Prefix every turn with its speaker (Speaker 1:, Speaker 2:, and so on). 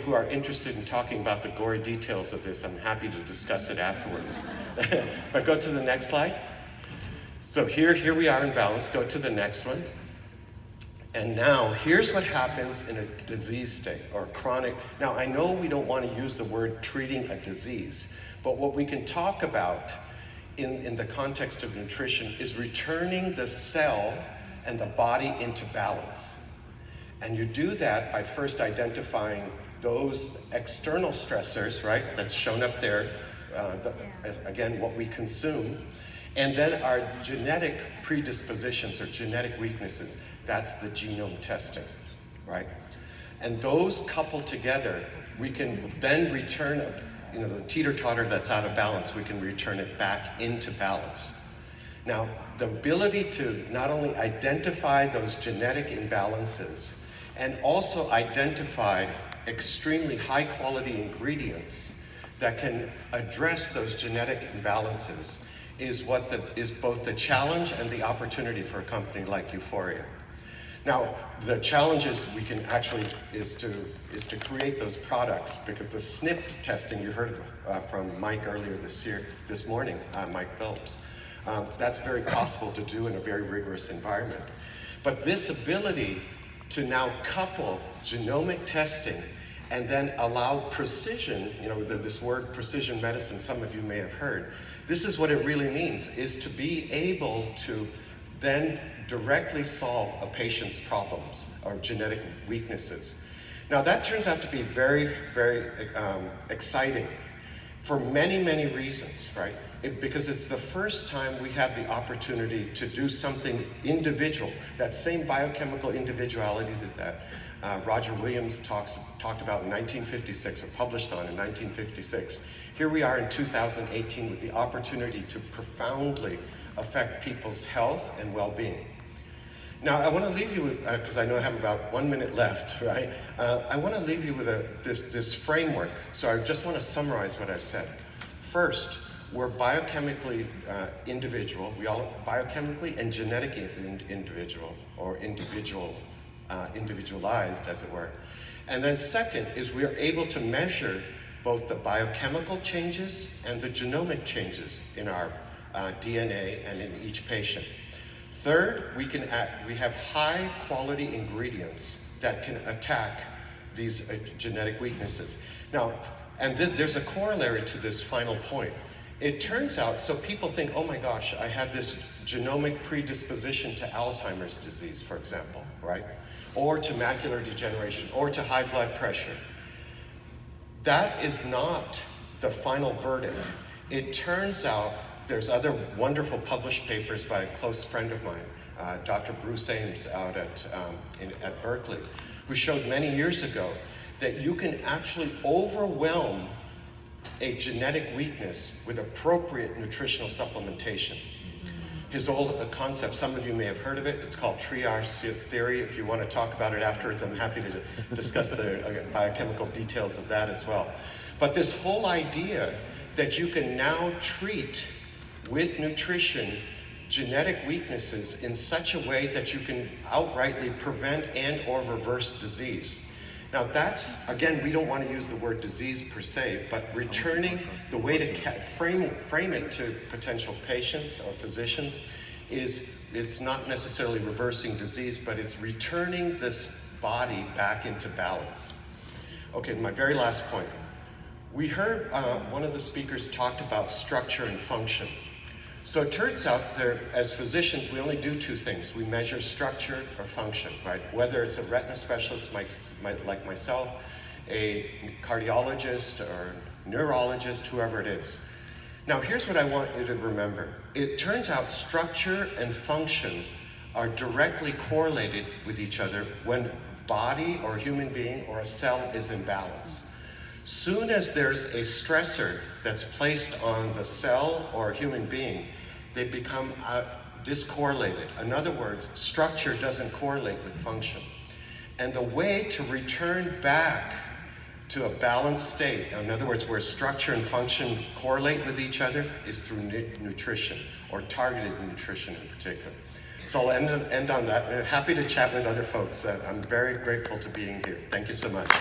Speaker 1: who are interested in talking about the gory details of this, I'm happy to discuss it afterwards. But go to the next slide. So here we are in balance. Go to the next one. And now, here's what happens in a disease state or chronic. Now, I know we don't want to use the word treating a disease, but what we can talk about in the context of nutrition is returning the cell and the body into balance. And you do that by first identifying those external stressors, right? That's shown up there, again, what we consume. And then our genetic predispositions or genetic weaknesses, that's the genome testing, right? And those coupled together, we can then return, the teeter-totter that's out of balance, we can return it back into balance. Now, the ability to not only identify those genetic imbalances and also identify extremely high-quality ingredients that can address those genetic imbalances is both the challenge and the opportunity for a company like Euphoria. Now, the challenge is to create those products, because the SNP testing you heard from Mike earlier this morning, Mike Phillips, that's very possible to do in a very rigorous environment. But this ability to now couple genomic testing and then allow precision, this word precision medicine, some of you may have heard. This is what it really means, is to be able to then directly solve a patient's problems or genetic weaknesses. Now that turns out to be very, very exciting for many, many reasons, right? Because it's the first time we have the opportunity to do something individual, that same biochemical individuality that Roger Williams talked about in 1956, or published on in 1956. Here we are in 2018 with the opportunity to profoundly affect people's health and well-being. Now, I want to leave you with, because I know I have about 1 minute left, right? I want to leave you with this framework. So I just want to summarize what I've said. First, we're biochemically individual. We all biochemically and genetically individual, or individualized, as it were. And then second is we are able to measure both the biochemical changes and the genomic changes in our DNA and in each patient. Third, we have high quality ingredients that can attack these genetic weaknesses. Now, and there's a corollary to this final point. It turns out, so people think, oh my gosh, I have this genomic predisposition to Alzheimer's disease, for example, right? Or to macular degeneration, or to high blood pressure. That is not the final verdict. It turns out there's other wonderful published papers by a close friend of mine, Dr. Bruce Ames out at Berkeley, who showed many years ago that you can actually overwhelm a genetic weakness with appropriate nutritional supplementation. His old concept, some of you may have heard of it, it's called triage theory. If you want to talk about it afterwards, I'm happy to discuss the biochemical details of that as well. But this whole idea that you can now treat with nutrition genetic weaknesses in such a way that you can outrightly prevent and or reverse disease. Now that's, again, we don't want to use the word disease per se, but returning the way to frame it to potential patients or physicians is, it's not necessarily reversing disease, but it's returning this body back into balance. Okay, my very last point. We heard one of the speakers talked about structure and function. So it turns out that as physicians, we only do two things. We measure structure or function, right? Whether it's a retina specialist like myself, a cardiologist or neurologist, whoever it is. Now here's what I want you to remember. It turns out structure and function are directly correlated with each other when body or human being or a cell is in balance. Soon as there's a stressor that's placed on the cell or human being, they become discorrelated. In other words, structure doesn't correlate with function. And the way to return back to a balanced state, in other words, where structure and function correlate with each other, is through nutrition, or targeted nutrition in particular. So I'll end on that. I'm happy to chat with other folks. I'm very grateful to being here. Thank you so much.